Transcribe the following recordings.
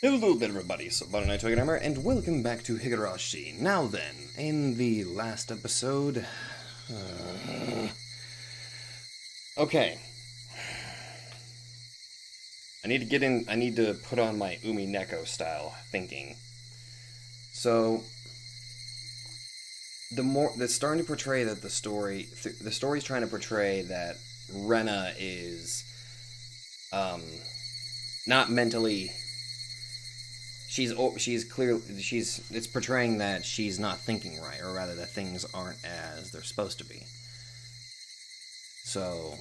Hello there everybody, so Butter Knight Armor, and welcome back to Higurashi. Now then, in the last episode... okay. I need to put on my Umi Neko style thinking. So, that's starting to portray that the story's trying to portray that Rena is, not mentally... it's portraying that she's not thinking right, or rather that things aren't as they're supposed to be. So,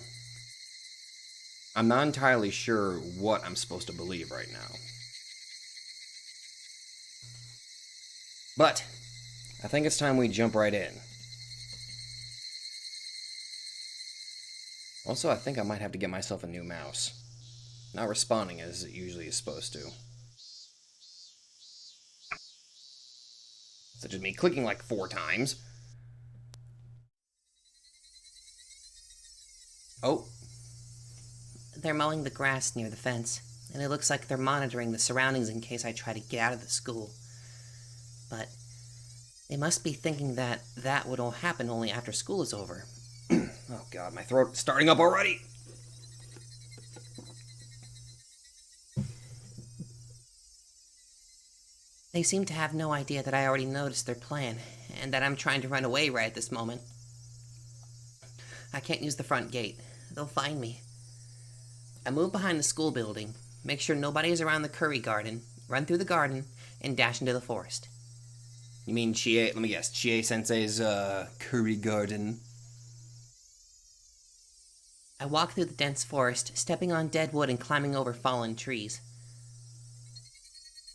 I'm not entirely sure what I'm supposed to believe right now. But, I think it's time we jump right in. Also, I think I might have to get myself a new mouse. Not responding as it usually is supposed to. Such as me clicking like 4 times. Oh. They're mowing the grass near the fence, and it looks like they're monitoring the surroundings in case I try to get out of the school. But they must be thinking that would all happen only after school is over. Oh god, my throat's starting up already! They seem to have no idea that I already noticed their plan, and that I'm trying to run away right at this moment. I can't use the front gate. They'll find me. I move behind the school building, make sure nobody is around the curry garden, run through the garden, and dash into the forest. You mean let me guess, Chie-sensei's, curry garden? I walk through the dense forest, stepping on dead wood and climbing over fallen trees.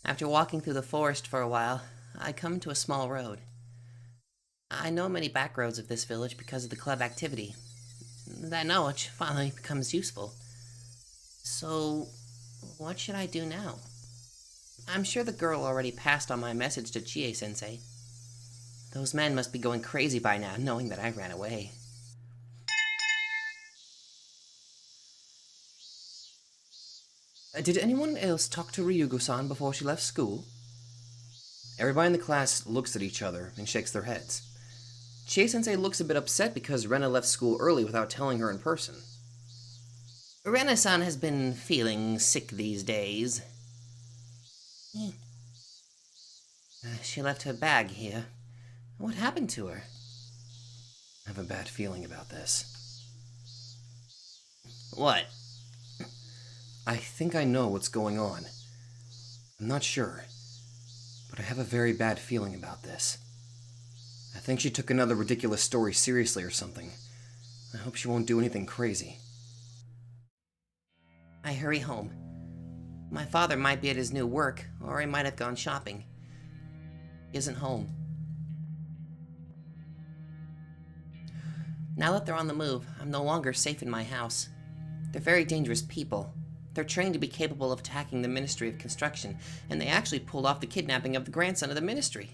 After walking through the forest for a while, I come to a small road. I know many back roads of this village because of the club activity. That knowledge finally becomes useful. So, what should I do now? I'm sure the girl already passed on my message to Chie-sensei. Those men must be going crazy by now, knowing that I ran away. Did anyone else talk to Ryugo-san before she left school? Everybody in the class looks at each other and shakes their heads. Chie-sensei looks a bit upset because Rena left school early without telling her in person. Rena-san has been feeling sick these days. She left her bag here. What happened to her? I have a bad feeling about this. What? I think I know what's going on. I'm not sure, but I have a very bad feeling about this. I think she took another ridiculous story seriously or something. I hope she won't do anything crazy. I hurry home. My father might be at his new work, or he might have gone shopping. He isn't home. Now that they're on the move, I'm no longer safe in my house. They're very dangerous people. They're trained to be capable of attacking the Ministry of Construction, and they actually pulled off the kidnapping of the grandson of the Ministry.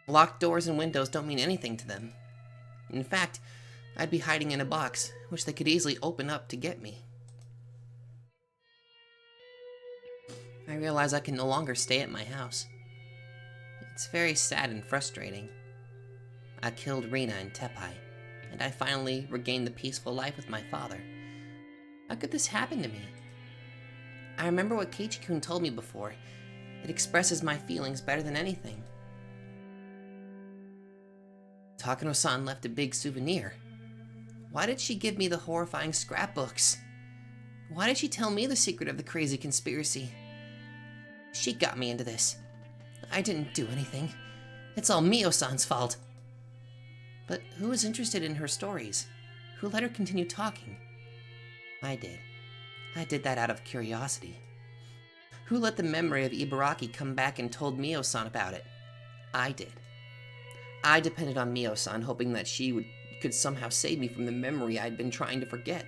Locked doors and windows don't mean anything to them. In fact, I'd be hiding in a box, which they could easily open up to get me. I realize I can no longer stay at my house. It's very sad and frustrating. I killed Rina and Tepai, and I finally regained the peaceful life with my father. How could this happen to me? I remember what Keiichi-kun told me before. It expresses my feelings better than anything. Takano-san left a big souvenir. Why did she give me the horrifying scrapbooks? Why did she tell me the secret of the crazy conspiracy? She got me into this. I didn't do anything. It's all Mio-san's fault. But who was interested in her stories? Who let her continue talking? I did. I did that out of curiosity. Who let the memory of Ibaraki come back and told Mio-san about it? I did. I depended on Mio-san, hoping that she could somehow save me from the memory I'd been trying to forget.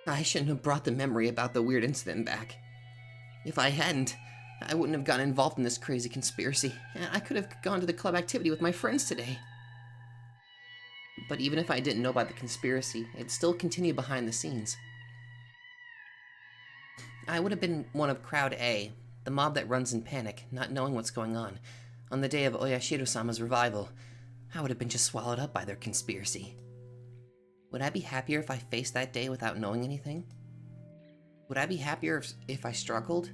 I shouldn't have brought the memory about the weird incident back. If I hadn't, I wouldn't have gotten involved in this crazy conspiracy, and I could have gone to the club activity with my friends today. But even if I didn't know about the conspiracy, it'd still continue behind the scenes. I would have been one of Crowd A, the mob that runs in panic, not knowing what's going on the day of Oyashiro-sama's revival. I would have been just swallowed up by their conspiracy. Would I be happier if I faced that day without knowing anything? Would I be happier if I struggled,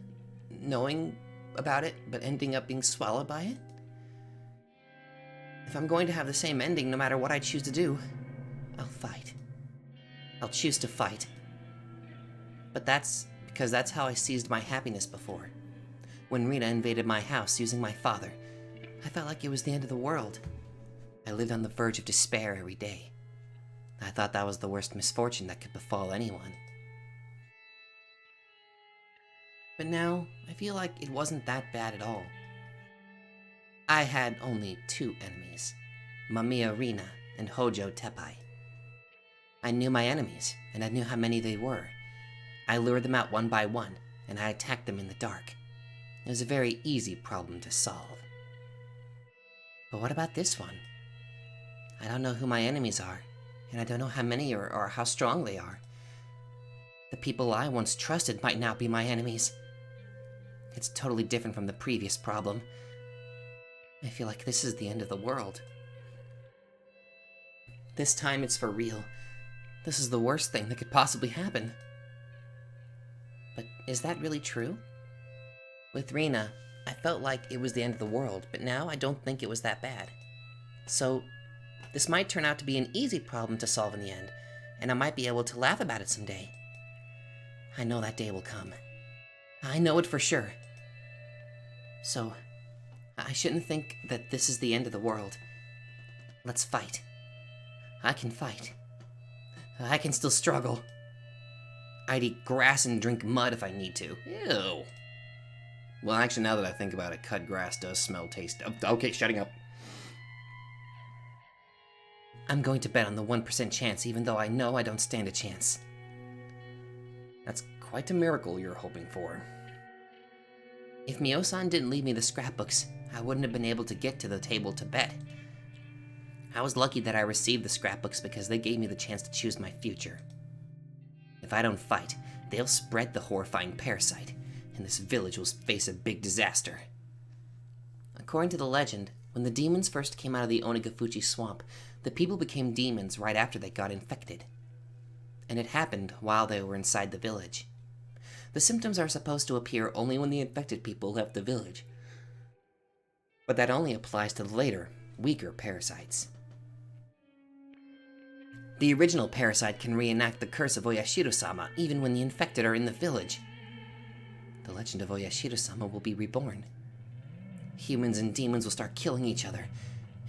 knowing about it, but ending up being swallowed by it? If I'm going to have the same ending no matter what I choose to do, I'll fight. I'll choose to fight. But that's because that's how I seized my happiness before. When Rina invaded my house using my father, I felt like it was the end of the world. I lived on the verge of despair every day. I thought that was the worst misfortune that could befall anyone. But now, I feel like it wasn't that bad at all. I had only 2 enemies, Mamiya Rina and Hojo Teppai. I knew my enemies, and I knew how many they were. I lured them out one by one, and I attacked them in the dark. It was a very easy problem to solve. But what about this one? I don't know who my enemies are, and I don't know how many or how strong they are. The people I once trusted might now be my enemies. It's totally different from the previous problem. I feel like this is the end of the world. This time it's for real. This is the worst thing that could possibly happen. But is that really true? With Rina, I felt like it was the end of the world, but now I don't think it was that bad. So, this might turn out to be an easy problem to solve in the end, and I might be able to laugh about it someday. I know that day will come. I know it for sure. So, I shouldn't think that this is the end of the world. Let's fight. I can fight. I can still struggle. I'd eat grass and drink mud if I need to. Ew. Well, actually, now that I think about it, cut grass does smell tasty. Okay, shutting up. I'm going to bet on the 1% chance, even though I know I don't stand a chance. That's quite a miracle you're hoping for. If Mio-san didn't leave me the scrapbooks, I wouldn't have been able to get to the table to bet. I was lucky that I received the scrapbooks because they gave me the chance to choose my future. If I don't fight, they'll spread the horrifying parasite, and this village will face a big disaster. According to the legend, when the demons first came out of the Onigafuchi swamp, the people became demons right after they got infected. And it happened while they were inside the village. The symptoms are supposed to appear only when the infected people left the village. But that only applies to the later, weaker parasites. The original parasite can reenact the curse of Oyashiro-sama even when the infected are in the village. The legend of Oyashiro-sama will be reborn. Humans and demons will start killing each other,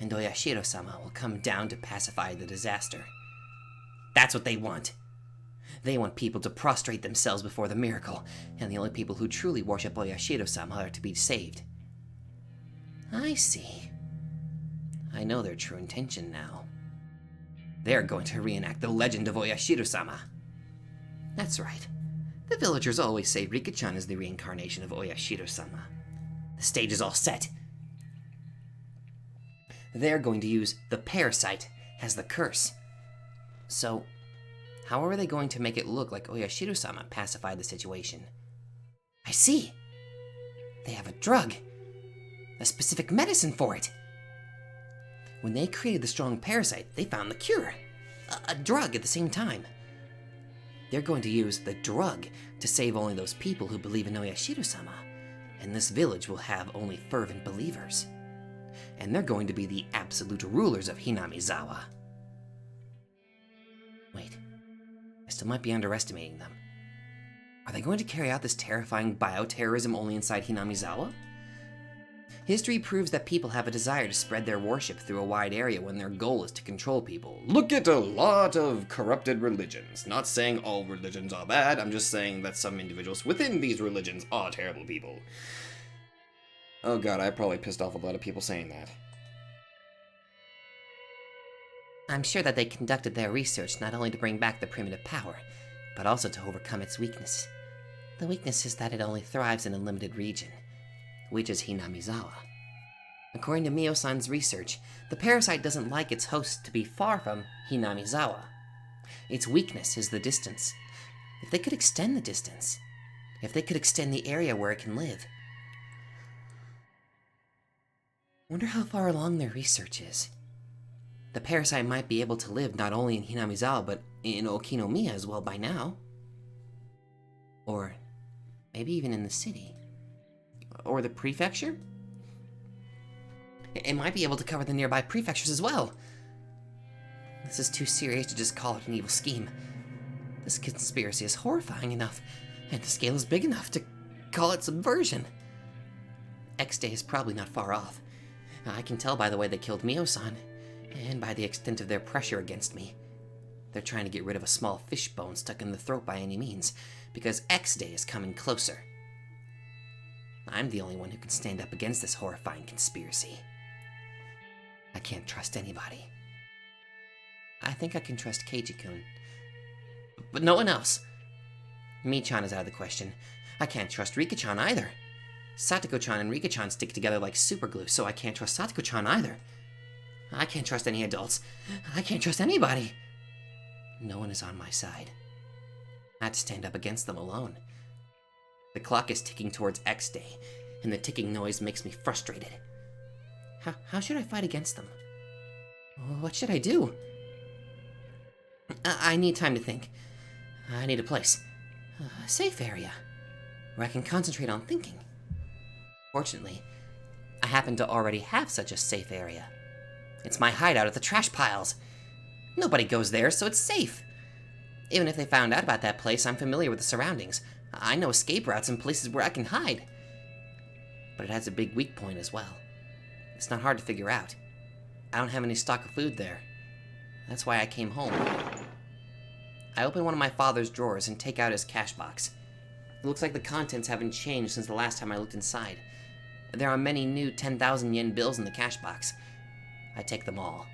and Oyashiro-sama will come down to pacify the disaster. That's what they want. They want people to prostrate themselves before the miracle, and the only people who truly worship Oyashiro-sama are to be saved. I see. I know their true intention now. They're going to reenact the legend of Oyashiro-sama. That's right. The villagers always say Rika-chan is the reincarnation of Oyashiro-sama. The stage is all set. They're going to use the parasite as the curse. So, how are they going to make it look like Oyashiro-sama pacified the situation? I see! They have a drug. A specific medicine for it. When they created the strong parasite, they found the cure. A drug at the same time. They're going to use the drug to save only those people who believe in Oyashiro-sama. And this village will have only fervent believers. And they're going to be the absolute rulers of Hinamizawa. Wait, I still might be underestimating them. Are they going to carry out this terrifying bioterrorism only inside Hinamizawa? History proves that people have a desire to spread their worship through a wide area when their goal is to control people. Look at a lot of corrupted religions. Not saying all religions are bad, I'm just saying that some individuals within these religions are terrible people. Oh god, I probably pissed off a lot of people saying that. I'm sure that they conducted their research not only to bring back the primitive power, but also to overcome its weakness. The weakness is that it only thrives in a limited region, which is Hinamizawa. According to Mio-san's research, the parasite doesn't like its host to be far from Hinamizawa. Its weakness is the distance. If they could extend the distance, If they could extend the area where it can live. Wonder how far along their research is. The parasite might be able to live not only in Hinamizawa, but in Okinomiya as well by now. Or maybe even in the city. Or the prefecture? It might be able to cover the nearby prefectures as well. This is too serious to just call it an evil scheme. This conspiracy is horrifying enough, and the scale is big enough to call it subversion. X-Day is probably not far off. I can tell by the way they killed Mio-san, and by the extent of their pressure against me. They're trying to get rid of a small fish bone stuck in the throat by any means, because X-Day is coming closer. I'm the only one who can stand up against this horrifying conspiracy. I can't trust anybody. I think I can trust Keiji-kun, but no one else. Mi-chan is out of the question. I can't trust Rika-chan either. Satoko-chan and Rika-chan stick together like superglue, so I can't trust Satoko-chan either. I can't trust any adults. I can't trust anybody. No one is on my side. I have to stand up against them alone. The clock is ticking towards X-Day, and the ticking noise makes me frustrated. How should I fight against them? What should I do? I need time to think. I need a place. A safe area, where I can concentrate on thinking. Fortunately, I happen to already have such a safe area. It's my hideout at the trash piles. Nobody goes there, so it's safe. Even if they found out about that place, I'm familiar with the surroundings. I know escape routes and places where I can hide. But it has a big weak point as well. It's not hard to figure out. I don't have any stock of food there. That's why I came home. I open one of my father's drawers and take out his cash box. It looks like the contents haven't changed since the last time I looked inside. There are many new 10,000 yen bills in the cash box. I take them all.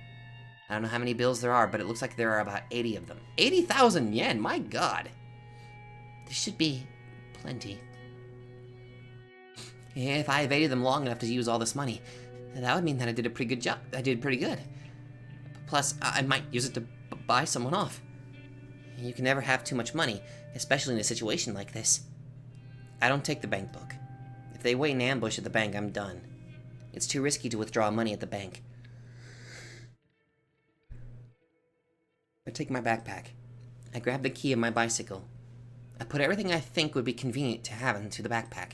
I don't know how many bills there are, but it looks like there are about 80 of them. 80,000 yen, my god! There should be plenty. If I evaded them long enough to use all this money, that would mean that I did a pretty good job. I did pretty good. Plus, I might use it to buy someone off. You can never have too much money, especially in a situation like this. I don't take the bank book. If they wait in ambush at the bank, I'm done. It's too risky to withdraw money at the bank. I take my backpack. I grab the key of my bicycle. I put everything I think would be convenient to have into the backpack.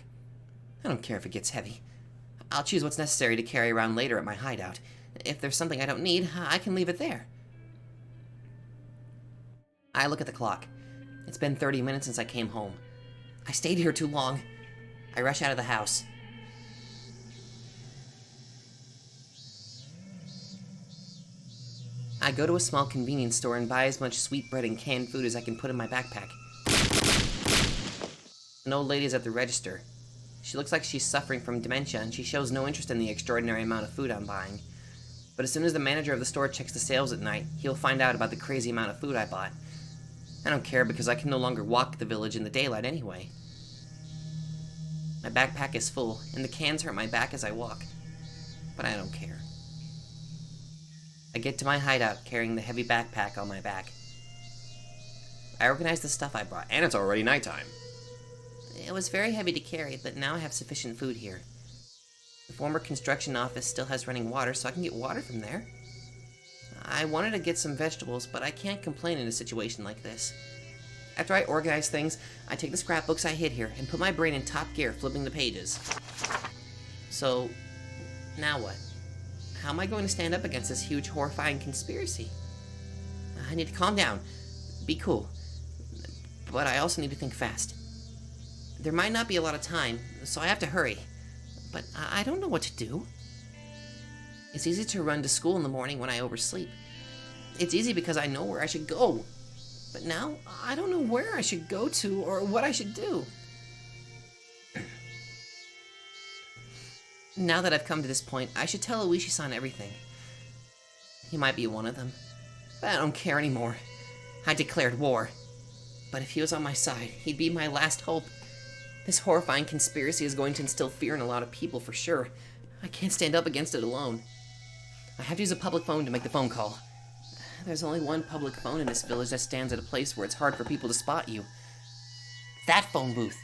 I don't care if it gets heavy. I'll choose what's necessary to carry around later at my hideout. If there's something I don't need, I can leave it there. I look at the clock. It's been 30 minutes since I came home. I stayed here too long. I rush out of the house. I go to a small convenience store and buy as much sweetbread and canned food as I can put in my backpack. An old lady's at the register. She looks like she's suffering from dementia, and she shows no interest in the extraordinary amount of food I'm buying. But as soon as the manager of the store checks the sales at night, he'll find out about the crazy amount of food I bought. I don't care because I can no longer walk the village in the daylight anyway. My backpack is full, and the cans hurt my back as I walk. But I don't care. I get to my hideout carrying the heavy backpack on my back. I organize the stuff I brought, and it's already nighttime. It was very heavy to carry, but now I have sufficient food here. The former construction office still has running water, so I can get water from there. I wanted to get some vegetables, but I can't complain in a situation like this. After I organize things, I take the scrapbooks I hid here and put my brain in top gear, flipping the pages. So, now what? How am I going to stand up against this huge, horrifying conspiracy? I need to calm down, be cool, but I also need to think fast. There might not be a lot of time, so I have to hurry, but I don't know what to do. It's easy to run to school in the morning when I oversleep. It's easy because I know where I should go, but now I don't know where I should go to or what I should do. Now that I've come to this point, I should tell Oishi-san everything. He might be one of them, but I don't care anymore. I declared war. But if he was on my side, he'd be my last hope. This horrifying conspiracy is going to instill fear in a lot of people for sure. I can't stand up against it alone. I have to use a public phone to make the phone call. There's only one public phone in this village that stands at a place where it's hard for people to spot you. That phone booth.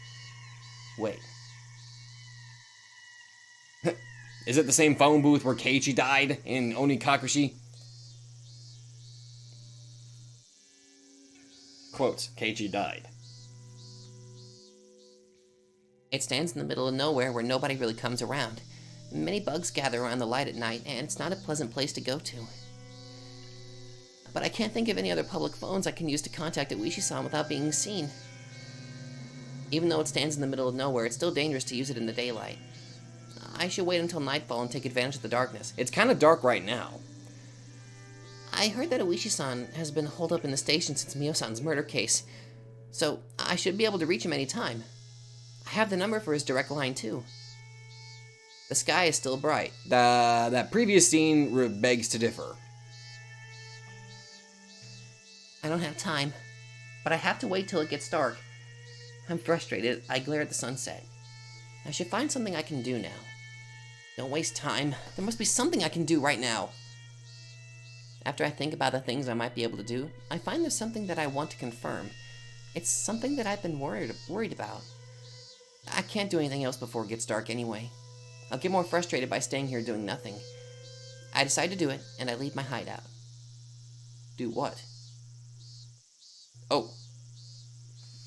Wait. Is it the same phone booth where Keiichi died in Onikakushi? Quotes, Keiichi died. It stands in the middle of nowhere where nobody really comes around. Many bugs gather around the light at night, and it's not a pleasant place to go to. But I can't think of any other public phones I can use to contact Iwishi-san without being seen. Even though it stands in the middle of nowhere, it's still dangerous to use it in the daylight. I should wait until nightfall and take advantage of the darkness. It's kind of dark right now. I heard that Iwishi-san has been holed up in the station since Mio-san's murder case, so I should be able to reach him any time. I have the number for his direct line, too. The sky is still bright. That previous scene begs to differ. I don't have time, but I have to wait till it gets dark. I'm frustrated. I glare at the sunset. I should find something I can do now. Don't waste time. There must be something I can do right now. After I think about the things I might be able to do, I find there's something that I want to confirm. It's something that I've been worried about. I can't do anything else before it gets dark anyway. I'll get more frustrated by staying here doing nothing. I decide to do it, and I leave my hideout. Do what? Oh.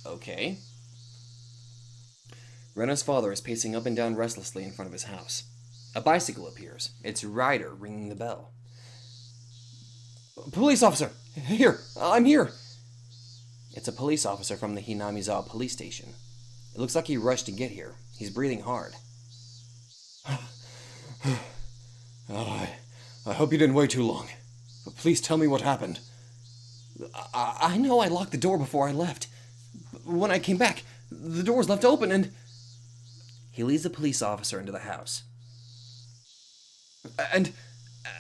Okay. Rena's father is pacing up and down restlessly in front of his house. A bicycle appears, its rider ringing the bell. Police officer! Here! I'm here! It's a police officer from the Hinamizawa police station. It looks like he rushed to get here. He's breathing hard. I hope you didn't wait too long. But please tell me what happened. I know I locked the door before I left. When I came back, the door was left open and... He leads the police officer into the house. And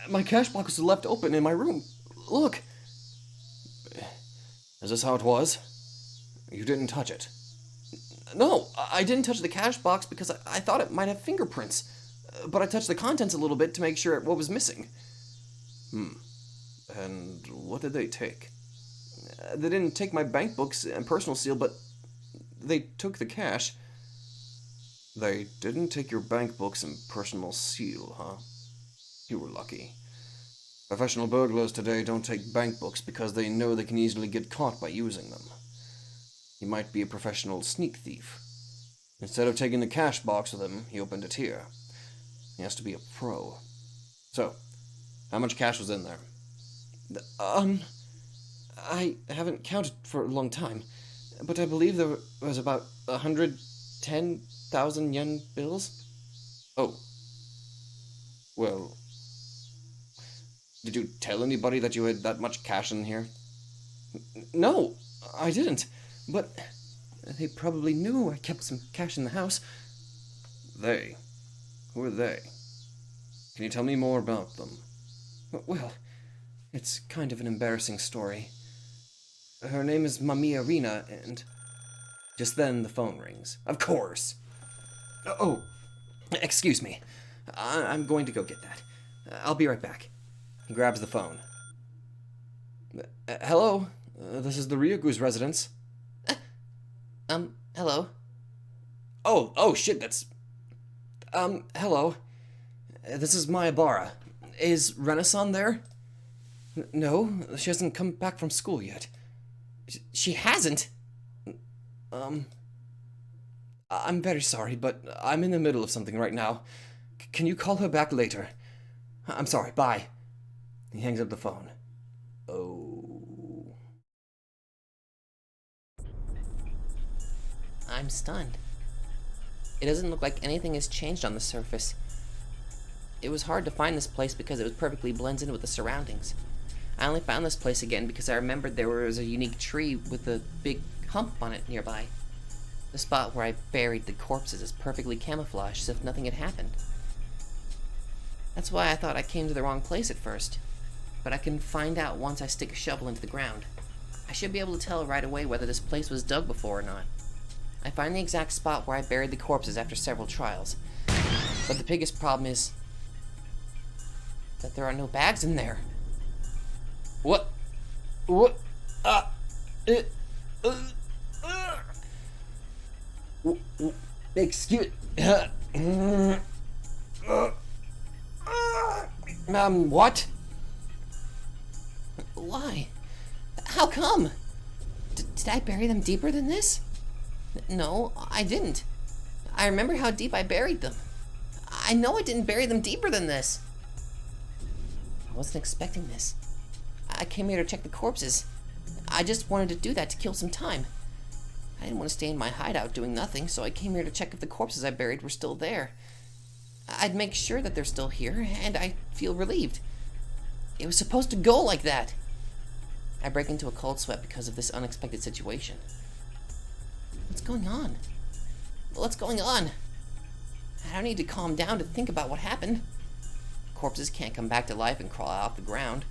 my cash box was left open in my room. Look. Is this how it was? You didn't touch it? No, I didn't touch the cash box because I thought it might have fingerprints. But I touched the contents a little bit to make sure what was missing. And what did they take? They didn't take my bank books and personal seal, but they took the cash. They didn't take your bank books and personal seal, huh? You were lucky. Professional burglars today don't take bank books because they know they can easily get caught by using them. He might be a professional sneak thief. Instead of taking the cash box with him, he opened it here. He has to be a pro. So, how much cash was in there? I haven't counted for a long time, but I believe there was about 110,000 yen bills. Oh. Well, did you tell anybody that you had that much cash in here? No, I didn't, but they probably knew I kept some cash in the house. They? Who are they? Can you tell me more about them? Well, it's kind of an embarrassing story. Her name is Mamiya Rina, and... Just then, the phone rings. Of course! Oh, excuse me. I'm going to go get that. I'll be right back. He grabs the phone. Hello? This is the Ryugu's residence. Hello? Oh, shit, that's... hello. This is Mayabara. Is Renaissance there? No, she hasn't come back from school yet. She hasn't? I'm very sorry, but I'm in the middle of something right now. Can you call her back later? I'm sorry, bye. He hangs up the phone. Oh. I'm stunned. It doesn't look like anything has changed on the surface. It was hard to find this place because it was perfectly blended in with the surroundings. I only found this place again because I remembered there was a unique tree with a big hump on it nearby. The spot where I buried the corpses is perfectly camouflaged as if nothing had happened. That's why I thought I came to the wrong place at first. But I can find out once I stick a shovel into the ground. I should be able to tell right away whether this place was dug before or not. I find the exact spot where I buried the corpses after several trials. But the biggest problem is that there are no bags in there. What? Excuse... what? Why? How come? Did I bury them deeper than this? No, I didn't. I remember how deep I buried them. I know I didn't bury them deeper than this. I wasn't expecting this. I came here to check the corpses. I just wanted to do that to kill some time. I didn't want to stay in my hideout doing nothing, so I came here to check if the corpses I buried were still there. I'd make sure that they're still here, and I feel relieved. It was supposed to go like that. I break into a cold sweat because of this unexpected situation. What's going on? What's going on? I don't need to calm down to think about what happened. Corpses can't come back to life and crawl out of the ground.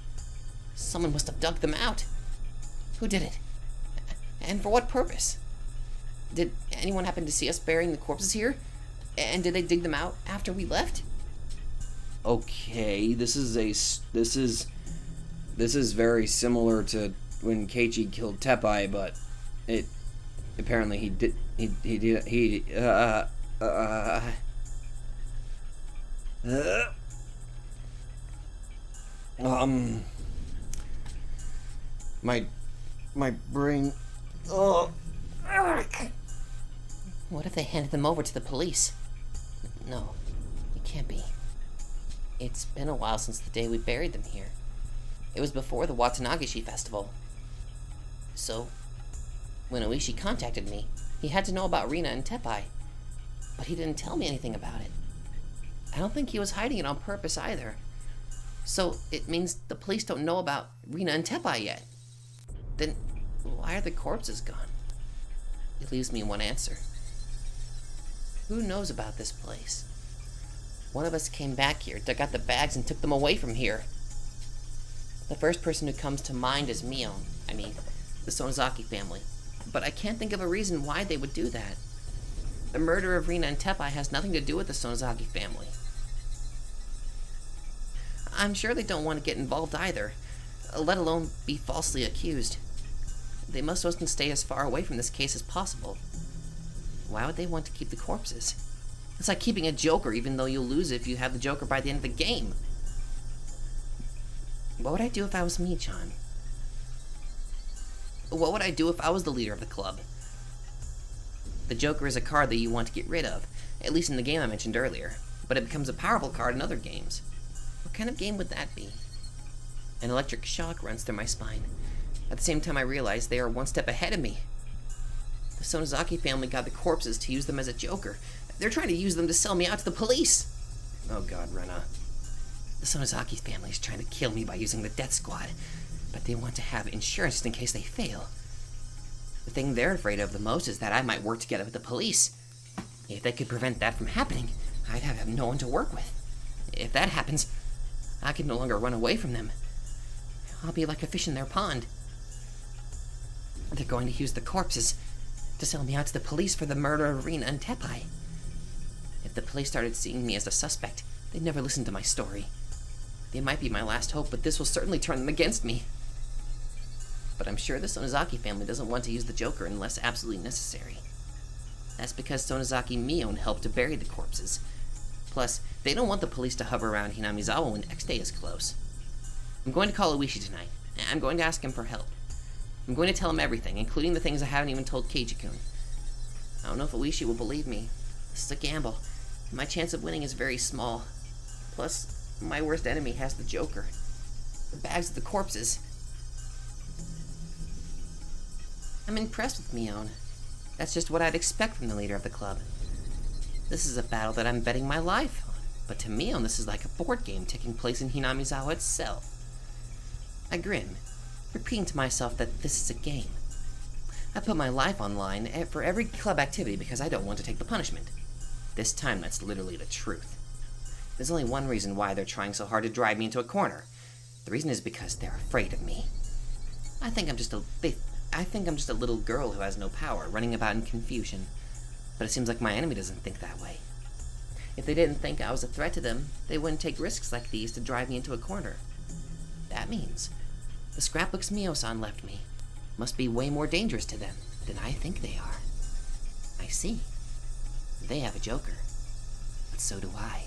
Someone must have dug them out. Who did it? And for what purpose? Did anyone happen to see us burying the corpses here? And did they dig them out after we left? Okay, this is very similar to when Keiichi killed Teppai, but it apparently he did my brain. What if they handed them over to the police? No, it can't be. It's been a while since the day we buried them here. It was before the Watanagishi festival. So, when Oishi contacted me, he had to know about Rina and Teppai, but he didn't tell me anything about it. I don't think he was hiding it on purpose either. So, it means the police don't know about Rina and Teppai yet. Then, why are the corpses gone? It leaves me one answer. Who knows about this place? One of us came back here, dug out the bags, and took them away from here. The first person who comes to mind is Mion. I mean, the Sonozaki family. But I can't think of a reason why they would do that. The murder of Rina and Teppai has nothing to do with the Sonozaki family. I'm sure they don't want to get involved either, let alone be falsely accused. They must want to stay as far away from this case as possible. Why would they want to keep the corpses? It's like keeping a joker even though you'll lose if you have the joker by the end of the game. What would I do if I was Mii-chan? What would I do if I was the leader of the club? The joker is a card that you want to get rid of, at least in the game I mentioned earlier, but it becomes a powerful card in other games. What kind of game would that be? An electric shock runs through my spine. At the same time I realize they are one step ahead of me. The Sonozaki family got the corpses to use them as a joker. They're trying to use them to sell me out to the police. Oh god, Rena. The Sonozaki family is trying to kill me by using the death squad, but they want to have insurance just in case they fail. The thing they're afraid of the most is that I might work together with the police. If they could prevent that from happening, I'd have no one to work with. If that happens, I can no longer run away from them. I'll be like a fish in their pond. They're going to use the corpses to sell me out to the police for the murder of Rina and Teppai. If the police started seeing me as a suspect, they'd never listen to my story. They might be my last hope, but this will certainly turn them against me. But I'm sure the Sonozaki family doesn't want to use the Joker unless absolutely necessary. That's because Sonozaki Mion helped to bury the corpses. Plus, they don't want the police to hover around Hinamizawa when X Day is close. I'm going to call Oishi tonight. I'm going to ask him for help. I'm going to tell him everything, including the things I haven't even told Keiichi-kun. I don't know if Oishi will believe me. This is a gamble. My chance of winning is very small. Plus, my worst enemy has the Joker. The bags of the corpses. I'm impressed with Mion. That's just what I'd expect from the leader of the club. This is a battle that I'm betting my life on. But to Mion, this is like a board game taking place in Hinamizawa itself. I grin, repeating to myself that this is a game. I put my life online for every club activity because I don't want to take the punishment. This time, that's literally the truth. There's only one reason why they're trying so hard to drive me into a corner. The reason is because they're afraid of me. I think I'm just a little girl who has no power, running about in confusion. But it seems like my enemy doesn't think that way. If they didn't think I was a threat to them, they wouldn't take risks like these to drive me into a corner. That means the scrapbooks Mio-san left me must be way more dangerous to them than I think they are. I see. They have a joker, but so do I.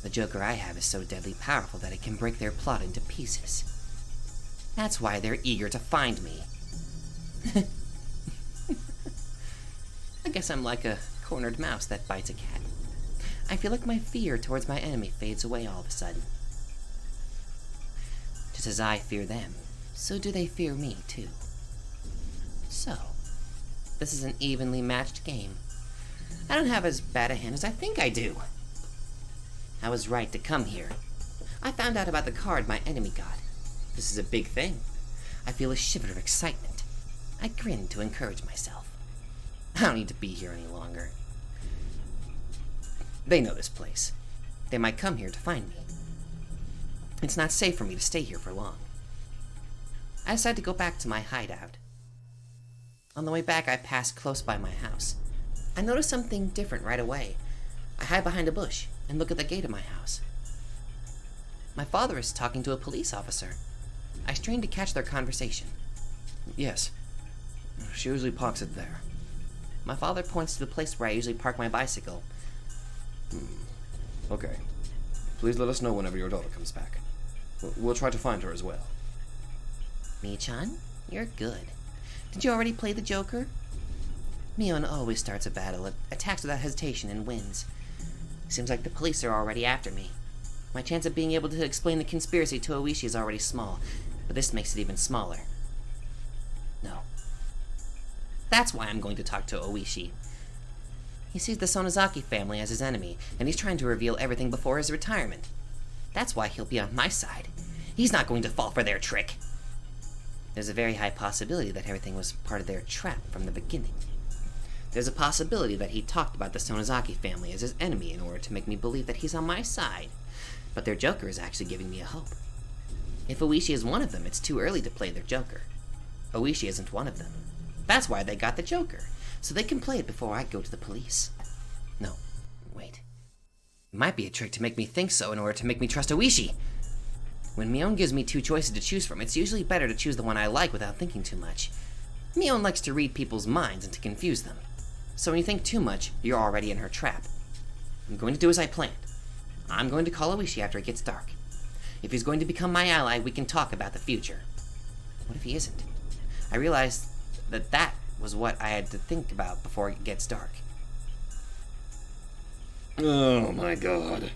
The joker I have is so deadly powerful that it can break their plot into pieces. That's why they're eager to find me. I guess I'm like a cornered mouse that bites a cat. I feel like my fear towards my enemy fades away all of a sudden. Just as I fear them, so do they fear me too. So, this is an evenly matched game. I don't have as bad a hand as I think I do. I was right to come here. I found out about the card my enemy got. This is a big thing. I feel a shiver of excitement. I grin to encourage myself. I don't need to be here any longer. They know this place. They might come here to find me. It's not safe for me to stay here for long. I decide to go back to my hideout. On the way back, I pass close by my house. I notice something different right away. I hide behind a bush and look at the gate of my house. My father is talking to a police officer. I strain to catch their conversation. Yes. She usually parks it there. My father points to the place where I usually park my bicycle. Okay. Please let us know whenever your daughter comes back. We'll try to find her as well. Mi-chan, you're good. Did you already play the Joker? Mion always starts a battle, attacks without hesitation, and wins. Seems like the police are already after me. My chance of being able to explain the conspiracy to Oishi is already small, but this makes it even smaller. No. That's why I'm going to talk to Oishi. He sees the Sonozaki family as his enemy, and he's trying to reveal everything before his retirement. That's why he'll be on my side. He's not going to fall for their trick. There's a very high possibility that everything was part of their trap from the beginning. There's a possibility that he talked about the Sonozaki family as his enemy in order to make me believe that he's on my side. But their Joker is actually giving me a hope. If Oishi is one of them, it's too early to play their Joker. Oishi isn't one of them. That's why they got the Joker, so they can play it before I go to the police. No, wait. It might be a trick to make me think so in order to make me trust Oishi. When Mion gives me two choices to choose from, it's usually better to choose the one I like without thinking too much. Mion likes to read people's minds and to confuse them. So when you think too much, you're already in her trap. I'm going to do as I planned. I'm going to call Oishi after it gets dark. If he's going to become my ally, we can talk about the future. What if he isn't? I realized that that was what I had to think about before it gets dark. Oh my god.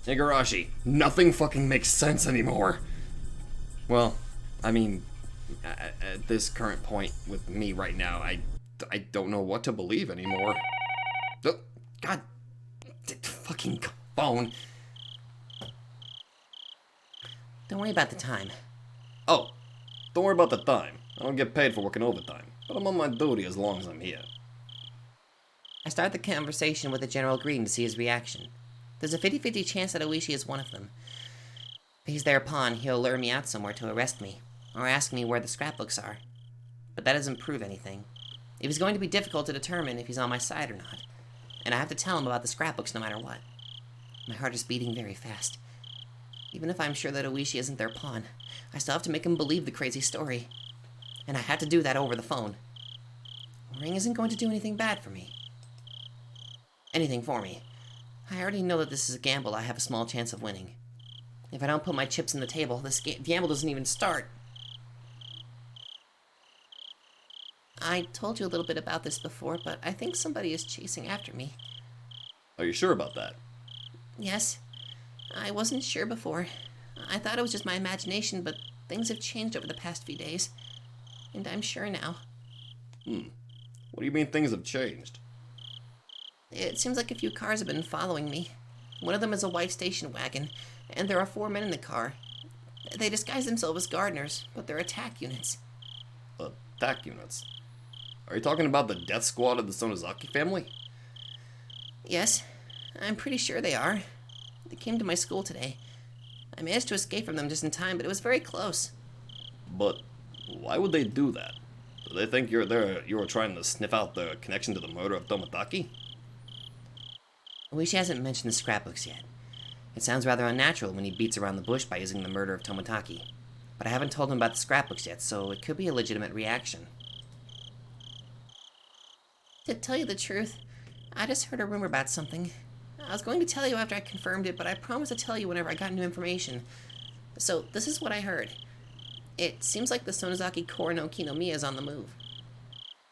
Higurashi, nothing fucking makes sense anymore. Well, I mean, at this current point with me right now, I don't know what to believe anymore. Oh, god, fucking phone. Don't worry about the time. Oh, don't worry about the time. I don't get paid for working overtime, but I'm on my duty as long as I'm here. I start the conversation with a general greeting to see his reaction. There's a 50-50 chance that Oishi is one of them. If he's their pawn, he'll lure me out somewhere to arrest me, or ask me where the scrapbooks are. But that doesn't prove anything. It was going to be difficult to determine if he's on my side or not, and I have to tell him about the scrapbooks no matter what. My heart is beating very fast. Even if I'm sure that Oishi isn't their pawn, I still have to make him believe the crazy story. And I had to do that over the phone. A ring isn't going to do anything bad for me. Anything for me. I already know that this is a gamble I have a small chance of winning. If I don't put my chips in the table, this gamble doesn't even start. I told you a little bit about this before, but I think somebody is chasing after me. Are you sure about that? Yes. I wasn't sure before. I thought it was just my imagination, but things have changed over the past few days. And I'm sure now. What do you mean things have changed? It seems like a few cars have been following me. One of them is a white station wagon, and there are 4 men in the car. They disguise themselves as gardeners, but they're attack units. Attack units? Are you talking about the death squad of the Sonozaki family? Yes, I'm pretty sure they are. They came to my school today. I managed to escape from them just in time, but it was very close. But why would they do that? Do they think you were trying to sniff out the connection to the murder of Toмотaki? Oishi hasn't mentioned the scrapbooks yet. It sounds rather unnatural when he beats around the bush by using the murder of Toмотaki. But I haven't told him about the scrapbooks yet, so it could be a legitimate reaction. To tell you the truth, I just heard a rumor about something. I was going to tell you after I confirmed it, but I promised to tell you whenever I got new information. So, this is what I heard. It seems like the Sonozaki Core no Kinomiya is on the move.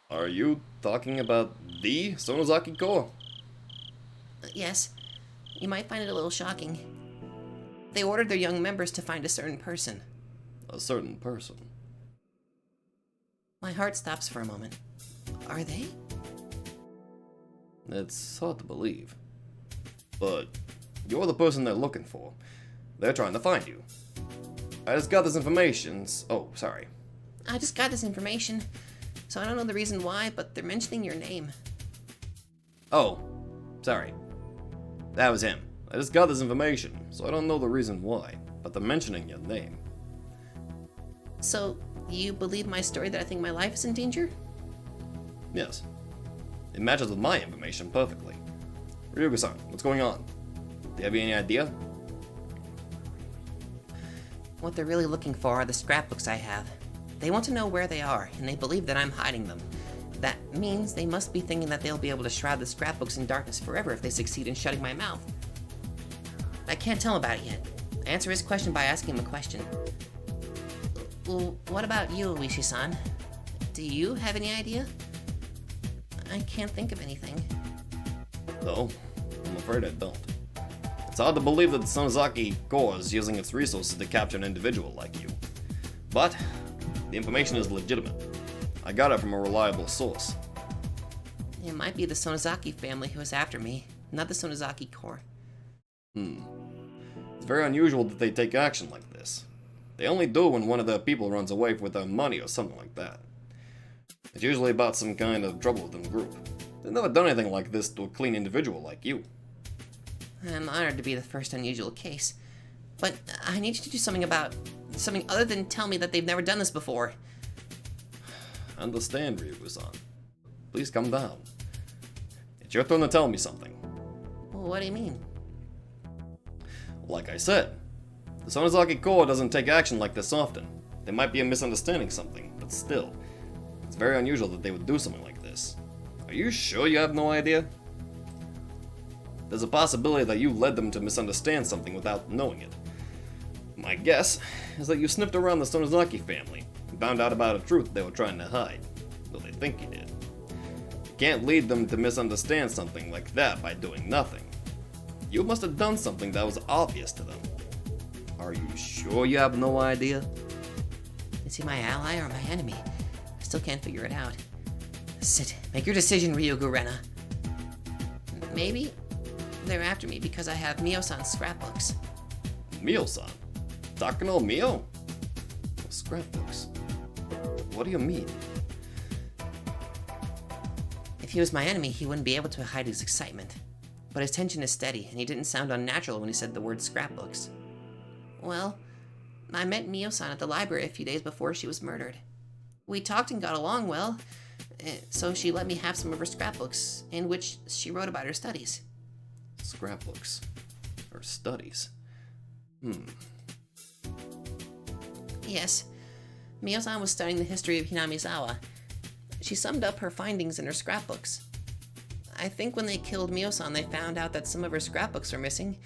Are you talking about the Sonozaki Core? Yes, you might find it a little shocking. They ordered their young members to find a certain person. A certain person. My heart stops for a moment. Are they? It's hard to believe. But you're the person they're looking for. They're trying to find you. I just got this information. Oh, sorry. I just got this information, so I don't know the reason why, but they're mentioning your name. Oh, sorry. That was him. I just got this information, so I don't know the reason why, but they're mentioning your name. So, you believe my story that I think my life is in danger? Yes. It matches with my information perfectly. Ryuga-san, what's going on? Do you have any idea? What they're really looking for are the scrapbooks I have. They want to know where they are, and they believe that I'm hiding them. That means they must be thinking that they'll be able to shroud the scrapbooks in darkness forever if they succeed in shutting my mouth. I can't tell him about it yet. I answer his question by asking him a question. Well, what about you, Oishi-san? Do you have any idea? I can't think of anything. No, I'm afraid I don't. It's hard to believe that the Sonozaki Core is using its resources to capture an individual like you. But the information is legitimate. I got it from a reliable source. It might be the Sonozaki family who is after me, not the Sonozaki Core. It's very unusual that they take action like this. They only do when one of their people runs away with their money or something like that. It's usually about some kind of trouble within the group. They've never done anything like this to a clean individual like you. I'm honored to be the first unusual case. But I need you to do something other than tell me that they've never done this before. Understand, Ryugu-san. Please calm down. It's your turn to tell me something. What do you mean? Like I said, the Sonozaki Core doesn't take action like this often. They might be misunderstanding something, but still, it's very unusual that they would do something like this. Are you sure you have no idea? There's a possibility that you led them to misunderstand something without knowing it. My guess is that you sniffed around the Sonozaki family and found out about a truth they were trying to hide, though they think you did. You can't lead them to misunderstand something like that by doing nothing. You must have done something that was obvious to them. Are you sure you have no idea? Is he my ally or my enemy? I still can't figure it out. Sit. Make your decision, Ryugu Rena. Maybe they're after me because I have Mio-san's scrapbooks. Mio-san? Takano Mio? Scrapbooks? What do you mean? If he was my enemy, he wouldn't be able to hide his excitement. But his tension is steady, and he didn't sound unnatural when he said the word scrapbooks. Well, I met Mio-san at the library a few days before she was murdered. We talked and got along well, so she let me have some of her scrapbooks, in which she wrote about her studies. Scrapbooks? Her studies? Yes. Mio-san was studying the history of Hinamizawa. She summed up her findings in her scrapbooks. I think when they killed Mio-san, they found out that some of her scrapbooks are missing,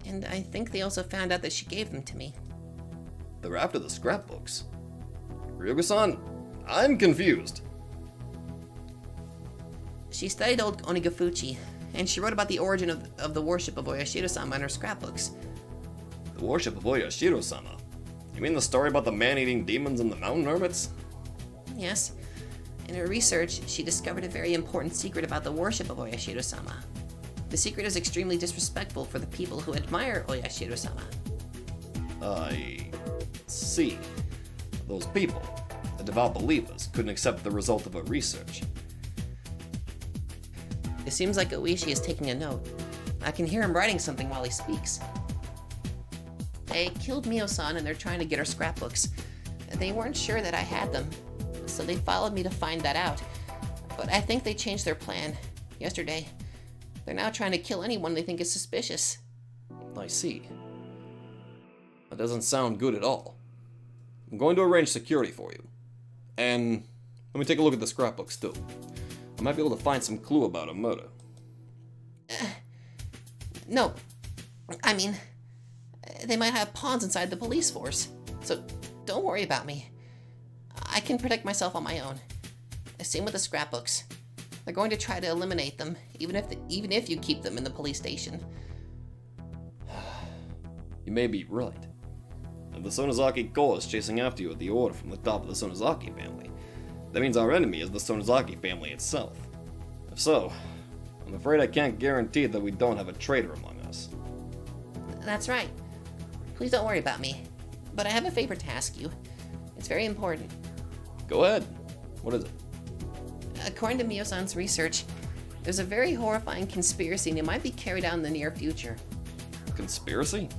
and I think they also found out that she gave them to me. They're after the scrapbooks? Ryugu-san, I'm confused. She studied old Onigafuchi, and she wrote about the origin of the worship of Oyashiro-sama in her scrapbooks. The worship of Oyashiro-sama? You mean the story about the man-eating demons and the mountain hermits? Yes. In her research, she discovered a very important secret about the worship of Oyashiro-sama. The secret is extremely disrespectful for the people who admire Oyashiro-sama. I see. Those people, the devout believers, couldn't accept the result of her research. It seems like Oishi is taking a note. I can hear him writing something while he speaks. They killed Mio-san and they're trying to get her scrapbooks. They weren't sure that I had them, so they followed me to find that out. But I think they changed their plan yesterday. They're now trying to kill anyone they think is suspicious. I see. That doesn't sound good at all. I'm going to arrange security for you. And let me take a look at the scrapbooks too. I might be able to find some clue about a murder. No, I mean, they might have pawns inside the police force, so don't worry about me. I can protect myself on my own. Same with the scrapbooks. They're going to try to eliminate them, even if you keep them in the police station. You may be right. If the Sonozaki Corps is chasing after you with the order from the top of the Sonozaki family, that means our enemy is the Sonozaki family itself. If so, I'm afraid I can't guarantee that we don't have a traitor among us. That's right. Please don't worry about me. But I have a favor to ask you. It's very important. Go ahead. What is it? According to Mio-san's research, there's a very horrifying conspiracy and it might be carried out in the near future. Conspiracy?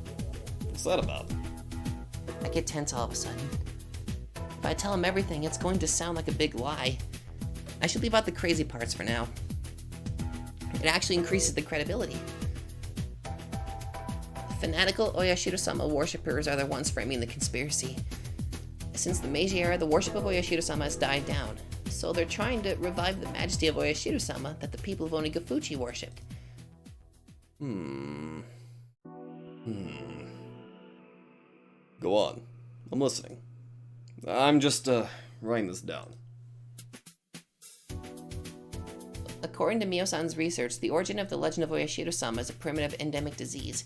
What's that about? I get tense all of a sudden. If I tell him everything, it's going to sound like a big lie. I should leave out the crazy parts for now. It actually increases the credibility. Fanatical Oyashiro-sama worshippers are the ones framing the conspiracy. Since the Meiji era, the worship of Oyashiro-sama has died down, so they're trying to revive the majesty of Oyashiro-sama that the people of Onigafuchi worshipped. Go on. I'm listening. I'm just, writing this down. According to Mio-san's research, the origin of the legend of Oyashiro-sama is a primitive endemic disease.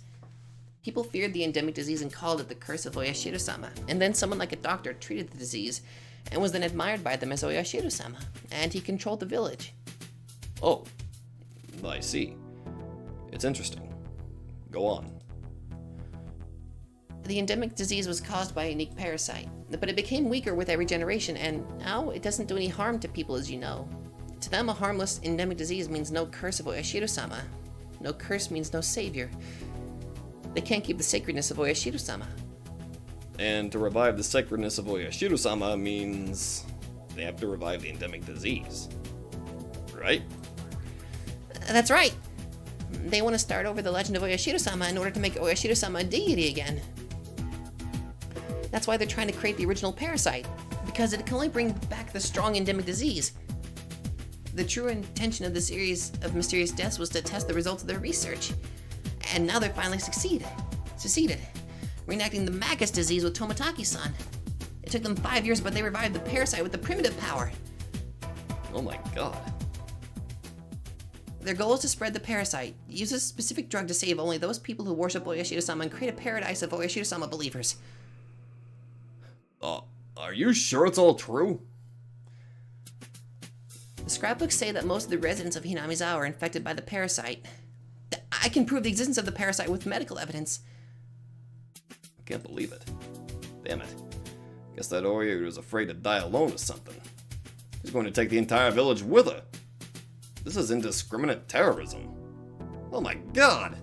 People feared the endemic disease and called it the curse of Oyashiro-sama, and then someone like a doctor treated the disease, and was then admired by them as Oyashiro-sama, and he controlled the village. Oh, I see. It's interesting. Go on. The endemic disease was caused by a unique parasite, but it became weaker with every generation, and now it doesn't do any harm to people, as you know. To them, a harmless endemic disease means no curse of Oyashiro-sama. No curse means no savior. They can't keep the sacredness of Oyashiro-sama. And to revive the sacredness of Oyashiro-sama means they have to revive the endemic disease. Right? That's right. They want to start over the legend of Oyashiro-sama in order to make Oyashiro-sama a deity again. That's why they're trying to create the original parasite, because it can only bring back the strong endemic disease. The true intention of the series of mysterious deaths was to test the results of their research. And now they're finally succeeded, reenacting the Magus disease with Tomataki-san. It took them 5 years, but they revived the parasite with the primitive power. Oh my god. Their goal is to spread the parasite, use a specific drug to save only those people who worship Oyashiro-sama and create a paradise of Oyashiro-sama believers. Are you sure it's all true? The scrapbooks say that most of the residents of Hinamizawa are infected by the parasite. I can prove the existence of the parasite with medical evidence. I can't believe it. Damn it. Guess that Oreo was afraid to die alone or something. She's going to take the entire village with her. This is indiscriminate terrorism. Oh my god!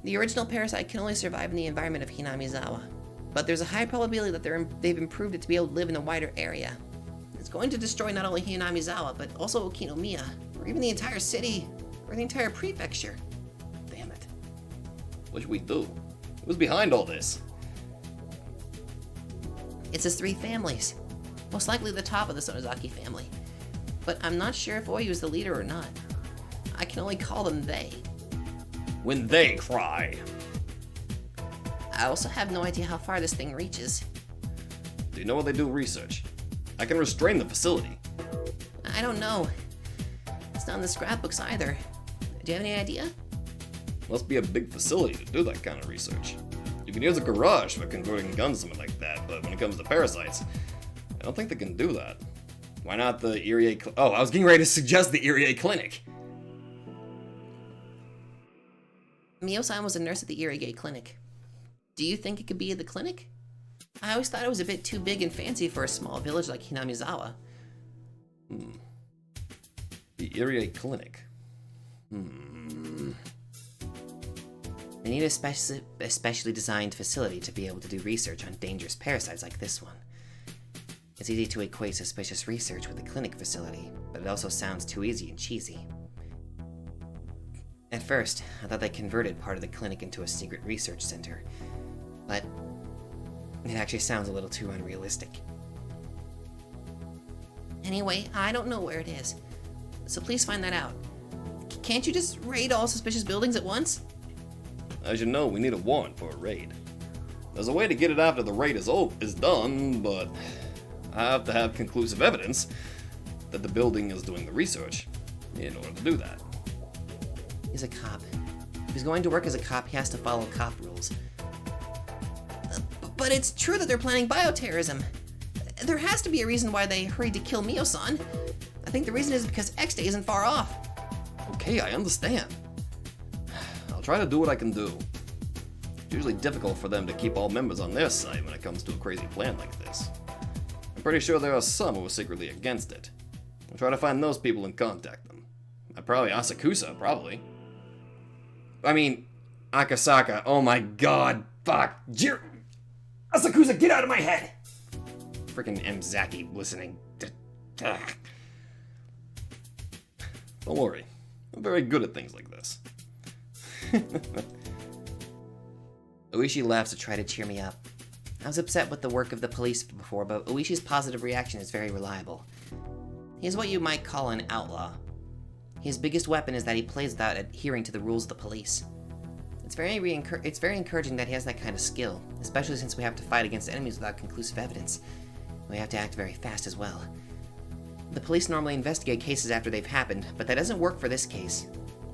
The original parasite can only survive in the environment of Hinamizawa, but there's a high probability that they've improved it to be able to live in a wider area. It's going to destroy not only Hinamizawa, but also Okinomiya, or even the entire city, or the entire prefecture. Damn it. What should we do? Who's behind all this? It's his 3 families. Most likely the top of the Sonozaki family. But I'm not sure if Oyu is the leader or not. I can only call them they. When they cry. I also have no idea how far this thing reaches. Do you know where they do research? I can restrain the facility. I don't know. It's not in the scrapbooks either. Do you have any idea? Must be a big facility to do that kind of research. You can use a garage for converting guns and something like that, but when it comes to parasites, I don't think they can do that. Why not the Irie Oh, I was getting ready to suggest the Irie Clinic. Mio-san was a nurse at the Irigate Clinic. Do you think it could be at the clinic? I always thought it was a bit too big and fancy for a small village like Hinamizawa. The Irie Clinic. They need a specially designed facility to be able to do research on dangerous parasites like this one. It's easy to equate suspicious research with a clinic facility, but it also sounds too easy and cheesy. At first, I thought they converted part of the clinic into a secret research center, but it actually sounds a little too unrealistic. Anyway, I don't know where it is. So please find that out. Can't you just raid all suspicious buildings at once? As you know, we need a warrant for a raid. There's a way to get it after the raid is done, but I have to have conclusive evidence that the building is doing the research in order to do that. He's a cop. If he's going to work as a cop, he has to follow cop rules. But it's true that they're planning bioterrorism. There has to be a reason why they hurried to kill Mio-san. I think the reason is because X-Day isn't far off. Okay, I understand. I'll try to do what I can do. It's usually difficult for them to keep all members on their side when it comes to a crazy plan like this. I'm pretty sure there are some who are secretly against it. I'll try to find those people and contact them. Probably Asakusa, probably. I mean, Akasaka, oh my god, fuck. Asakusa, get out of my head! Freaking Mzaki listening. Don't worry, I'm very good at things like this. Oishi laughs to try to cheer me up. I was upset with the work of the police before, but Oishi's positive reaction is very reliable. He is what you might call an outlaw. His biggest weapon is that he plays without adhering to the rules of the police. It's very encouraging that he has that kind of skill, especially since we have to fight against enemies without conclusive evidence. We have to act very fast as well. The police normally investigate cases after they've happened, but that doesn't work for this case.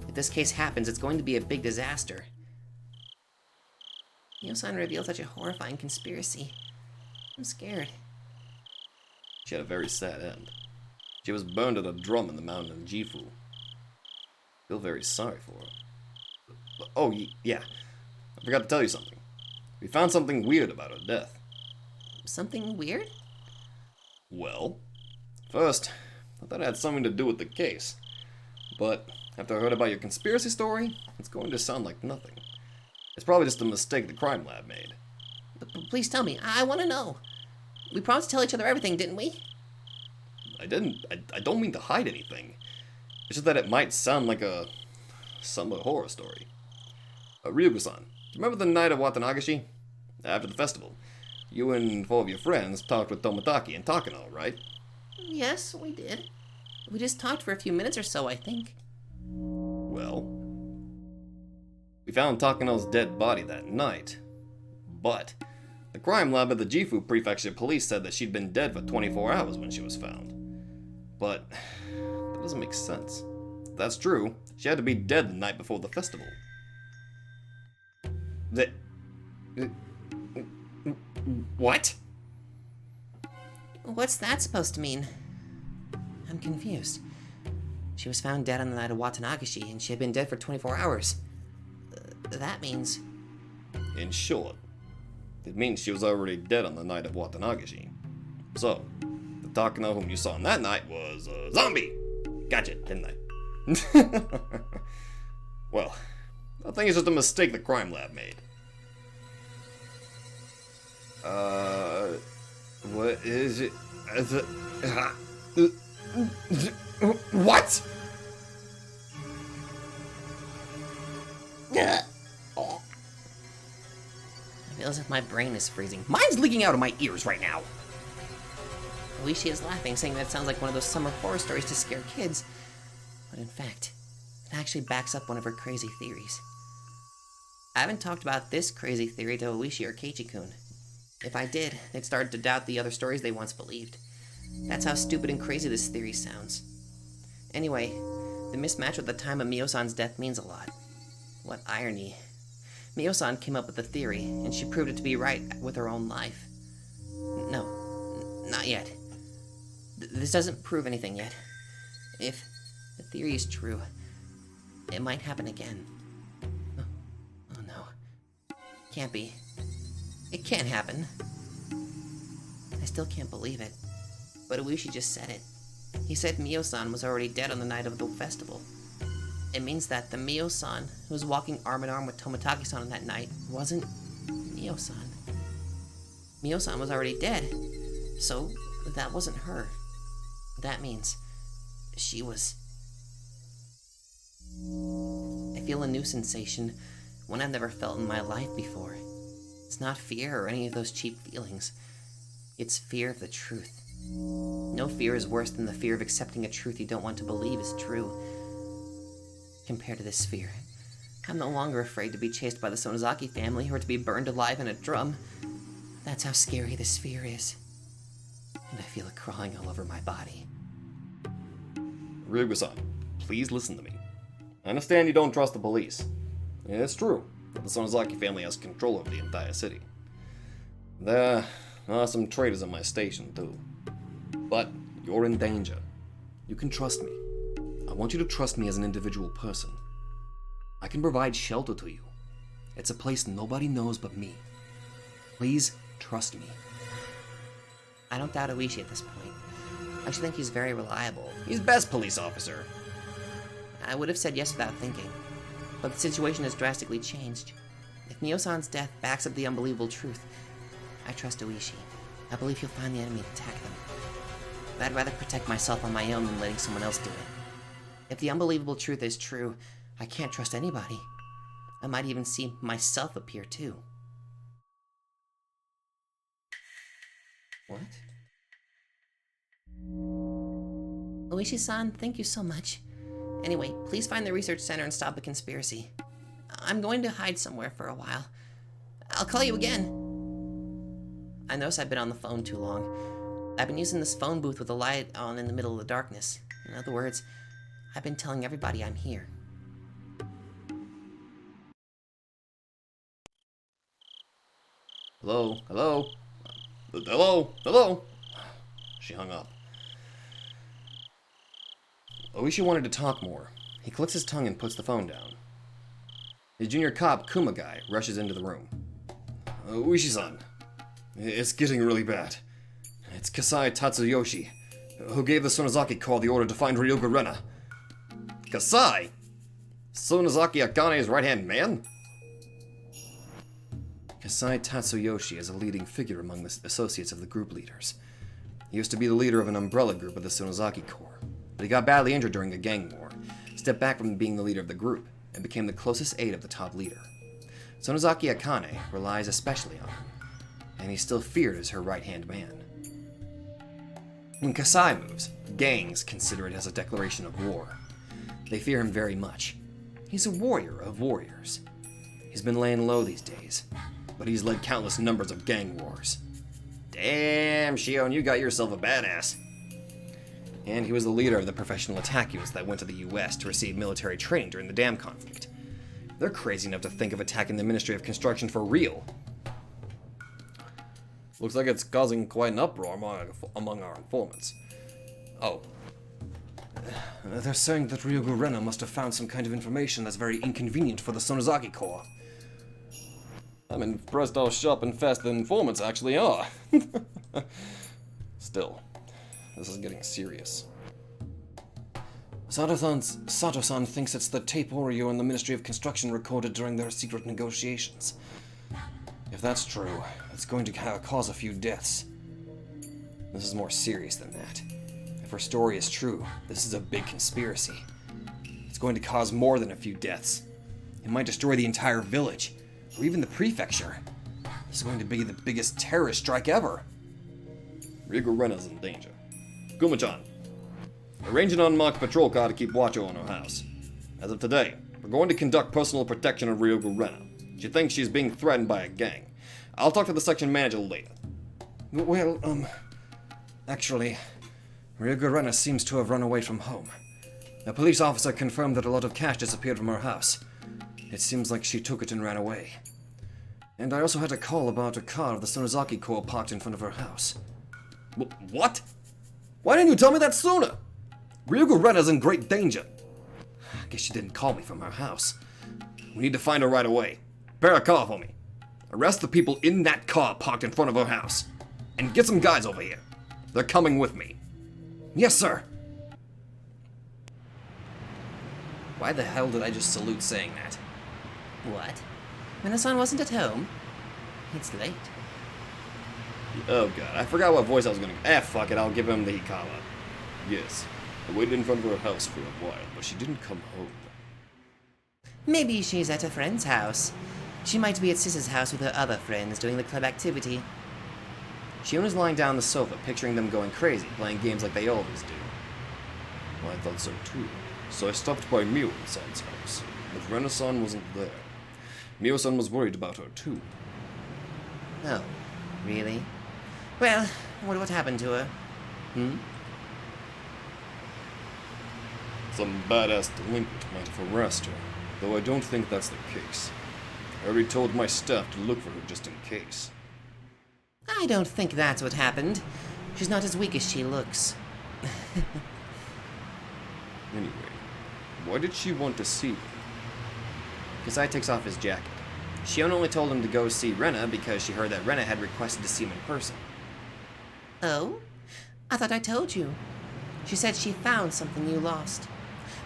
If this case happens, it's going to be a big disaster. Mio-san revealed such a horrifying conspiracy. I'm scared. She had a very sad end. She was burned at a drum in the mountain of Jifu. I feel very sorry for her. Oh, yeah. I forgot to tell you something. We found something weird about her death. Something weird? Well, first, I thought it had something to do with the case. But after I heard about your conspiracy story, it's going to sound like nothing. It's probably just a mistake the crime lab made. But please tell me. I want to know. We promised to tell each other everything, didn't we? I didn't. I don't mean to hide anything. It's just that it might sound like a somewhat horror story. Ryuko-san, do you remember the night of Watanagashi? After the festival, you and 4 of your friends talked with Toмотaki and Takano, right? Yes, we did. We just talked for a few minutes or so, I think. Well, we found Takano's dead body that night, but the crime lab at the Jifu Prefecture Police said that she'd been dead for 24 hours when she was found. But that doesn't make sense. If that's true, she had to be dead the night before the festival. What? What's that supposed to mean? I'm confused. She was found dead on the night of Watanagashi, and she had been dead for 24 hours. That means... In short, it means she was already dead on the night of Watanagashi. So, the Takano whom you saw on that night was a zombie! Gotcha, didn't I? Well, I think it's just a mistake the crime lab made. What is it? What? I feel as if my brain is freezing. Mine's leaking out of my ears right now. Alicia is laughing, saying that sounds like one of those summer horror stories to scare kids. But in fact, it actually backs up one of her crazy theories. I haven't talked about this crazy theory to Oishi or Keiichi-kun. If I did, they'd start to doubt the other stories they once believed. That's how stupid and crazy this theory sounds. Anyway, the mismatch with the time of Mio-san's death means a lot. What irony. Mio-san came up with the theory, and she proved it to be right with her own life. No, not yet. This doesn't prove anything yet. If the theory is true, it might happen again. Oh no. Can't be. It can't happen. I still can't believe it. But Oishi just said it. He said Mio-san was already dead on the night of the festival. It means that the Mio-san who was walking arm in arm with Toмотaki-san on that night wasn't Mio-san. Mio-san was already dead, so that wasn't her. That means she was... I feel a new sensation, one I've never felt in my life before. It's not fear or any of those cheap feelings. It's fear of the truth. No fear is worse than the fear of accepting a truth you don't want to believe is true. Compared to this fear, I'm no longer afraid to be chased by the Sonozaki family or to be burned alive in a drum. That's how scary this fear is. And I feel it crawling all over my body. Ryugu-san, please listen to me. I understand you don't trust the police. It's true that the Sonozaki family has control over the entire city. There are some traitors in my station, too. But you're in danger. You can trust me. I want you to trust me as an individual person. I can provide shelter to you. It's a place nobody knows but me. Please trust me. I don't doubt Oishi at this point. I actually think he's very reliable. He's best police officer. I would have said yes without thinking, but the situation has drastically changed. If Mio-san's death backs up the unbelievable truth, I trust Oishi. I believe he'll find the enemy and attack them. But I'd rather protect myself on my own than letting someone else do it. If the unbelievable truth is true, I can't trust anybody. I might even see myself appear too. What? Oishi-san, thank you so much. Anyway, please find the research center and stop the conspiracy. I'm going to hide somewhere for a while. I'll call you again. I notice I've been on the phone too long. I've been using this phone booth with the light on in the middle of the darkness. In other words, I've been telling everybody I'm here. Hello? Hello? Hello? Hello? She hung up. Oishi wanted to talk more. He clicks his tongue and puts the phone down. The junior cop, Kumagai, rushes into the room. Oishi-san, it's getting really bad. It's Kasai Tatsuyoshi, who gave the Sonozaki Corps the order to find Ryoga Rena. Kasai? Sonozaki Akane's right-hand man? Kasai Tatsuyoshi is a leading figure among the associates of the group leaders. He used to be the leader of an umbrella group of the Sonozaki Corps, but he got badly injured during a gang war, stepped back from being the leader of the group, and became the closest aide of the top leader. Sonozaki Akane relies especially on him, and he's still feared as her right-hand man. When Kasai moves, gangs consider it as a declaration of war. They fear him very much. He's a warrior of warriors. He's been laying low these days, but he's led countless numbers of gang wars. Damn, Shion, you got yourself a badass. And he was the leader of the professional attack units that went to the US to receive military training during the dam conflict. They're crazy enough to think of attacking the Ministry of Construction for real. Looks like it's causing quite an uproar among our informants. Oh. They're saying that Ryoga Rena must have found some kind of information that's very inconvenient for the Sonozaki Corps. I'm impressed how sharp and fast the informants actually are. Still, this is getting serious. Sato-san thinks it's the tape Oreo and the Ministry of Construction recorded during their secret negotiations. If that's true, it's going to cause a few deaths. This is more serious than that. If her story is true, this is a big conspiracy. It's going to cause more than a few deaths. It might destroy the entire village, or even the prefecture. This is going to be the biggest terrorist strike ever. Ryoga Rena's in danger. Kuma-chan, arrange an unmarked patrol car to keep watch on her house. As of today, we're going to conduct personal protection of Ryoga Rena. She thinks she's being threatened by a gang. I'll talk to the section manager later. Well, actually, Ryoga Rena seems to have run away from home. A police officer confirmed that a lot of cash disappeared from her house. It seems like she took it and ran away. And I also had a call about a car of the Sonozaki Corps parked in front of her house. What? Why didn't you tell me that sooner? Ryoga Rena's in great danger. I guess she didn't call me from her house. We need to find her right away. Prepare a car for me. Arrest the people in that car parked in front of her house. And get some guys over here. They're coming with me. Yes, sir. Why the hell did I just salute saying that? What? Minasan wasn't at home? It's late. Oh god, I forgot what voice I was gonna... fuck it, I'll give him the Hikawa. Yes, I waited in front of her house for a while, but she didn't come home. Maybe she's at a friend's house. She might be at Sis's house with her other friends doing the club activity. Shion is lying down on the sofa, picturing them going crazy, playing games like they always do. Well, I thought so too. So I stopped by Mio-san's house, but Rena-san wasn't there. Mio-san was worried about her too. Oh, really? Well, I wonder what happened to her. Some badass delinquent might have harassed her, though I don't think that's the case. I already told my staff to look for her just in case. I don't think that's what happened. She's not as weak as she looks. Anyway, why did she want to see me? Kasai takes off his jacket. Shion only told him to go see Rena because she heard that Rena had requested to see him in person. Oh? I thought I told you. She said she found something you lost.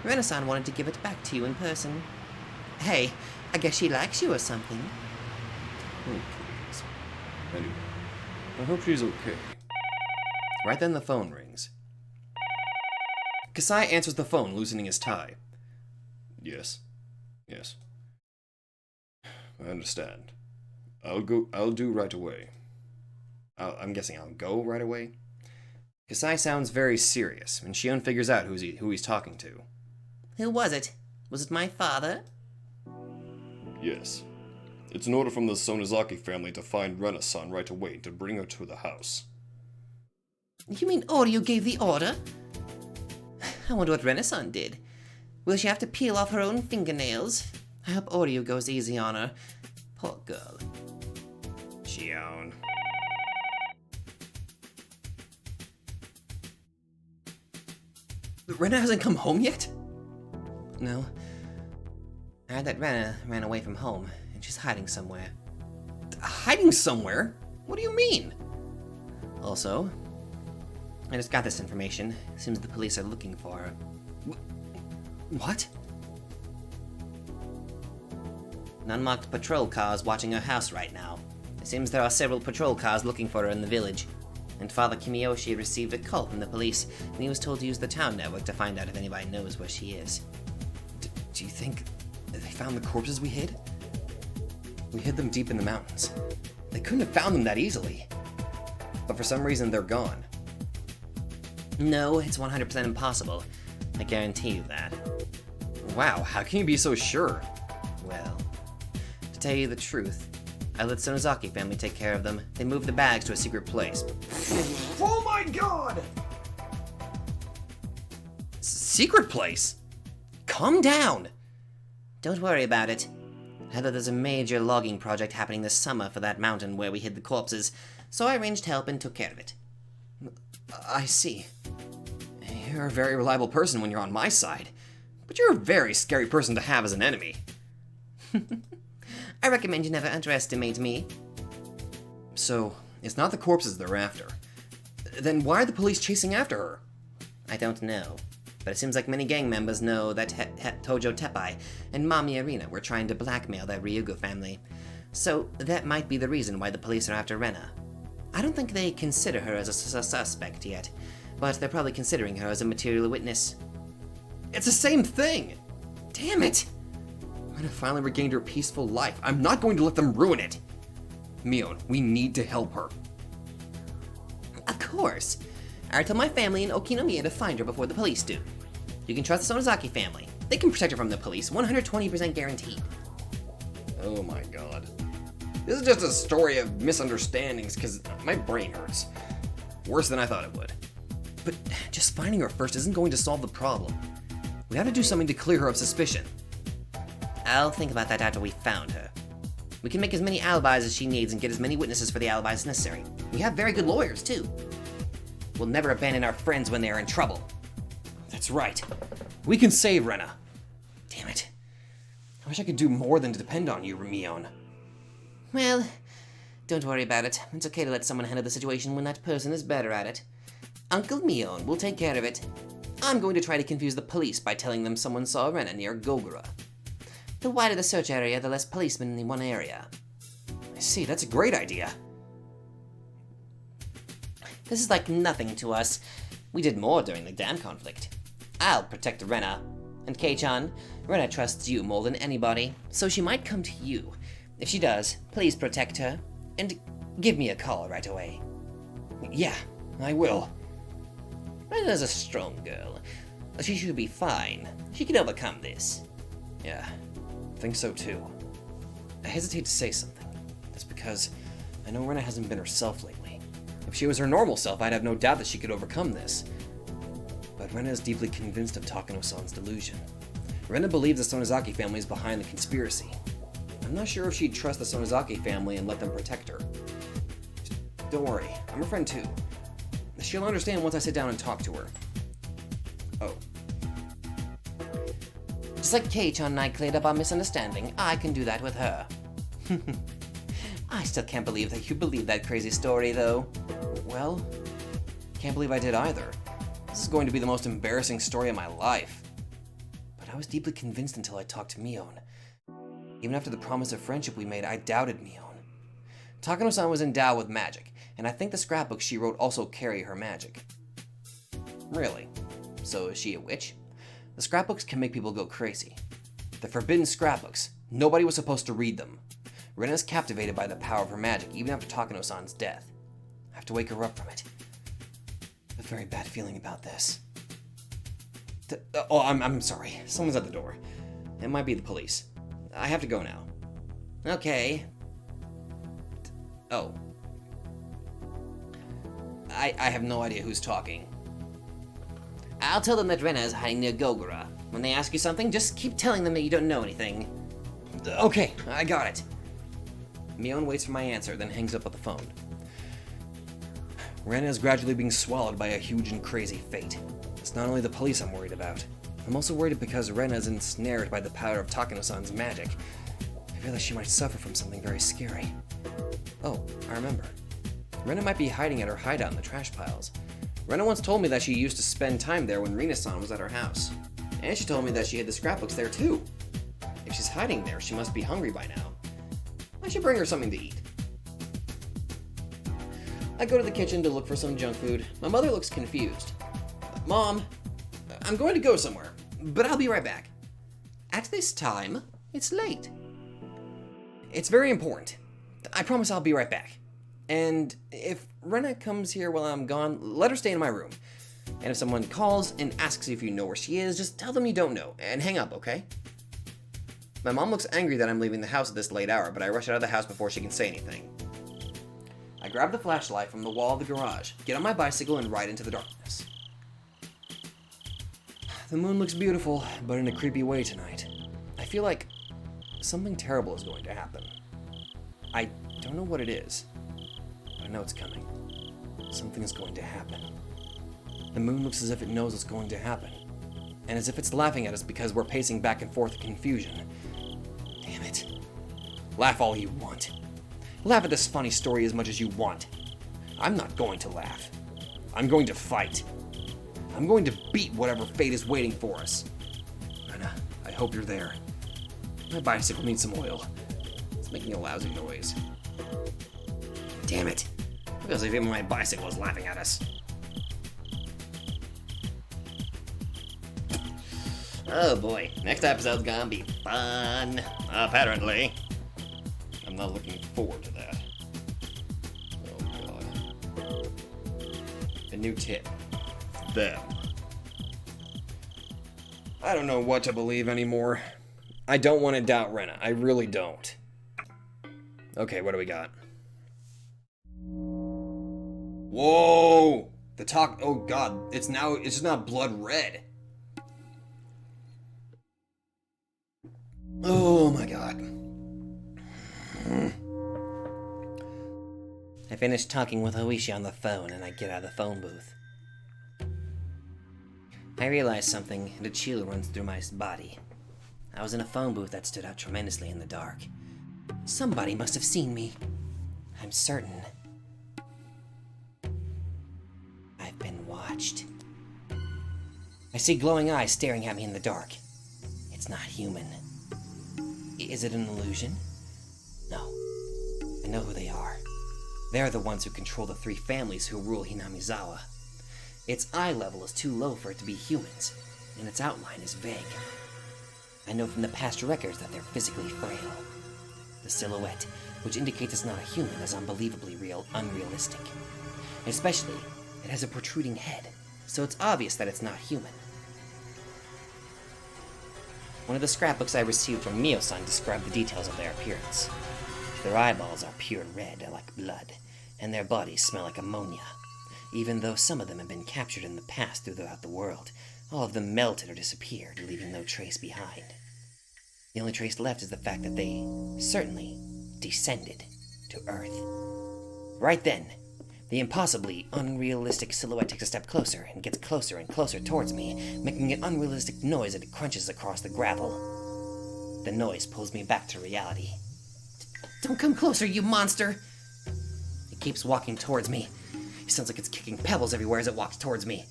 Rena-san wanted to give it back to you in person. Hey, I guess she likes you or something. Oh, please. Anyway, I hope she's okay. Right then the phone rings. Kasai answers the phone, loosening his tie. Yes. Yes. I understand. I'll do right away. I'm guessing I'll go right away? Kasai sounds very serious, and Shion figures out who he's talking to. Who was it? Was it my father? Yes. It's an order from the Sonozaki family to find Rena-san right away and to bring her to the house. You mean Oryu gave the order? I wonder what Rena-san did. Will she have to peel off her own fingernails? I hope Oryu goes easy on her. Poor girl. Shion. Rena hasn't come home yet? No. I heard that Rena ran away from home, and she's hiding somewhere. Hiding somewhere? What do you mean? Also, I just got this information. Seems the police are looking for her. What? An unmarked patrol car is watching her house right now. It seems there are several patrol cars looking for her in the village. And Father Kimiyoshi received a call from the police, and he was told to use the town network to find out if anybody knows where she is. Do you think they found the corpses we hid? We hid them deep in the mountains. They couldn't have found them that easily. But for some reason, they're gone. No, it's 100% impossible. I guarantee you that. Wow, how can you be so sure? Well, to tell you the truth, I let Sonozaki family take care of them. They moved the bags to a secret place. Oh my god! Secret place? Calm down! Don't worry about it. I heard there's a major logging project happening this summer for that mountain where we hid the corpses, so I arranged help and took care of it. I see. You're a very reliable person when you're on my side, but you're a very scary person to have as an enemy. I recommend you never underestimate me. So, it's not the corpses they're after. Then why are the police chasing after her? I don't know, but it seems like many gang members know that Tojo Teppai and Mami Arena were trying to blackmail that Ryugu family. So that might be the reason why the police are after Rena. I don't think they consider her as a suspect yet, but they're probably considering her as a material witness. It's the same thing! Damn it! Rena finally regained her peaceful life. I'm not going to let them ruin it! Mion, we need to help her. Of course! I tell my family in Okinomiya to find her before the police do. You can trust the Sonozaki family. They can protect her from the police, 120% guaranteed. Oh my god. This is just a story of misunderstandings, because my brain hurts. Worse than I thought it would. But just finding her first isn't going to solve the problem. We have to do something to clear her of suspicion. I'll think about that after we found her. We can make as many alibis as she needs and get as many witnesses for the alibis necessary. We have very good lawyers, too. We'll never abandon our friends when they are in trouble. That's right. We can save Rena. Damn it. I wish I could do more than to depend on you, Mion. Well, don't worry about it. It's okay to let someone handle the situation when that person is better at it. Uncle Mion will take care of it. I'm going to try to confuse the police by telling them someone saw Rena near Gogura. The wider the search area, the less policemen in one area. I see, that's a great idea. This is like nothing to us. We did more during the dam conflict. I'll protect Rena. And Kei-chan, Rena trusts you more than anybody, so she might come to you. If she does, please protect her, and give me a call right away. Yeah, I will. Rena's a strong girl. She should be fine. She can overcome this. Yeah, I think so too. I hesitate to say something. That's because I know Rena hasn't been herself lately. If she was her normal self, I'd have no doubt that she could overcome this. But Rena is deeply convinced of Takano-san's delusion. Rena believes the Sonozaki family is behind the conspiracy. I'm not sure if she'd trust the Sonozaki family and let them protect her. Don't worry, I'm her friend too. She'll understand once I sit down and talk to her. Oh. Just like Keiichi and I cleared up our misunderstanding, I can do that with her. I still can't believe that you believe that crazy story, though. Well, can't believe I did either. This is going to be the most embarrassing story of my life. But I was deeply convinced until I talked to Mion. Even after the promise of friendship we made, I doubted Mion. Takano-san was endowed with magic, and I think the scrapbooks she wrote also carry her magic. Really? So is she a witch? The scrapbooks can make people go crazy. The forbidden scrapbooks. Nobody was supposed to read them. Rena is captivated by the power of her magic even after Takano-san's death. I have to wake her up from it. I have a very bad feeling about this. I'm sorry. Someone's at the door. It might be the police. I have to go now. Okay. Oh. I have no idea who's talking. I'll tell them that Rena is hiding near Gogura. When they ask you something, just keep telling them that you don't know anything. Okay, I got it. Mion waits for my answer, then hangs up on the phone. Rena is gradually being swallowed by a huge and crazy fate. It's not only the police I'm worried about. I'm also worried because Rena is ensnared by the power of Takano-san's magic. I feel like she might suffer from something very scary. Oh, I remember. Rena might be hiding at her hideout in the trash piles. Rena once told me that she used to spend time there when Rina-san was at her house. And she told me that she had the scrapbooks there too. If she's hiding there, she must be hungry by now. I should bring her something to eat. I go to the kitchen to look for some junk food. My mother looks confused. Mom, I'm going to go somewhere, but I'll be right back. At this time, it's late. It's very important. I promise I'll be right back. And if Rena comes here while I'm gone, let her stay in my room. And if someone calls and asks if you know where she is, just tell them you don't know, and hang up, okay? My mom looks angry that I'm leaving the house at this late hour, but I rush out of the house before she can say anything. I grab the flashlight from the wall of the garage, get on my bicycle, and ride into the darkness. The moon looks beautiful, but in a creepy way tonight. I feel like something terrible is going to happen. I don't know what it is, but I know it's coming. Something is going to happen. The moon looks as if it knows what's going to happen, and as if it's laughing at us because we're pacing back and forth in confusion. Damn it. Laugh all you want. Laugh at this funny story as much as you want. I'm not going to laugh. I'm going to fight. I'm going to beat whatever fate is waiting for us. Rena, I hope you're there. My bicycle needs some oil. It's making a lousy noise. Damn it. It feels like even my bicycle is laughing at us. Oh boy, next episode's gonna be fun. Apparently. I'm not looking forward to that. Oh god. A new tip. Them. I don't know what to believe anymore. I don't want to doubt Rena. I really don't. Okay, what do we got? Whoa! Oh god, it's just not blood red. Oh my god. I finish talking with Higurashi on the phone and I get out of the phone booth. I realize something and a chill runs through my body. I was in a phone booth that stood out tremendously in the dark. Somebody must have seen me. I'm certain. I've been watched. I see glowing eyes staring at me in the dark. It's not human. Is it an illusion? No. I know who they are. They're the ones who control the three families who rule Hinamizawa. Its eye level is too low for it to be humans, and its outline is vague. I know from the past records that they're physically frail. The silhouette, which indicates it's not a human, is unbelievably unrealistic. Especially, it has a protruding head, so it's obvious that it's not human. One of the scrapbooks I received from Mio-san described the details of their appearance. Their eyeballs are pure red, like blood, and their bodies smell like ammonia. Even though some of them have been captured in the past throughout the world, all of them melted or disappeared, leaving no trace behind. The only trace left is the fact that they certainly descended to Earth. Right then, the impossibly unrealistic silhouette takes a step closer and gets closer and closer towards me, making an unrealistic noise as it crunches across the gravel. The noise pulls me back to reality. Don't come closer, you monster! It keeps walking towards me. It sounds like it's kicking pebbles everywhere as it walks towards me.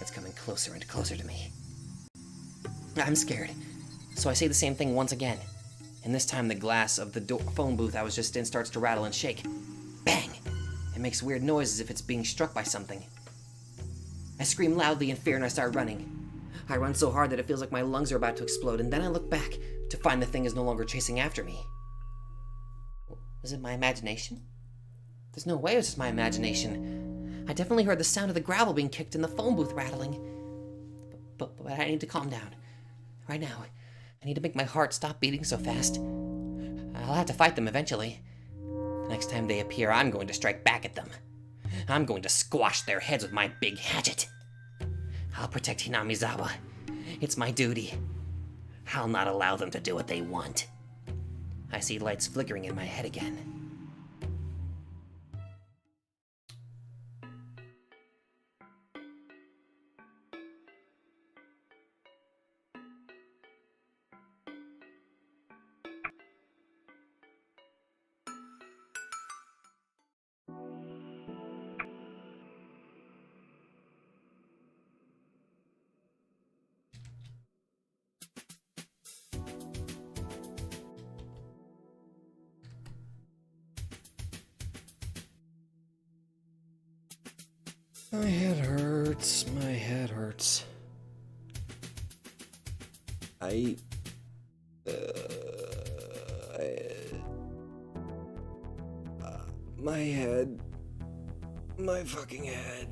It's coming closer and closer to me. I'm scared, so I say the same thing once again. And this time the glass of the phone booth I was just in starts to rattle and shake. Bang! It makes weird noises as if it's being struck by something. I scream loudly in fear and I start running. I run so hard that it feels like my lungs are about to explode, and then I look back to find the thing is no longer chasing after me. Was it my imagination? There's no way it was just my imagination. I definitely heard the sound of the gravel being kicked and the phone booth rattling. But I need to calm down. Right now, I need to make my heart stop beating so fast. I'll have to fight them eventually. The next time they appear, I'm going to strike back at them. I'm going to squash their heads with my big hatchet. I'll protect Hinamizawa. It's my duty. I'll not allow them to do what they want. I see lights flickering in my head again. My head hurts. My head hurts. My head. My fucking head.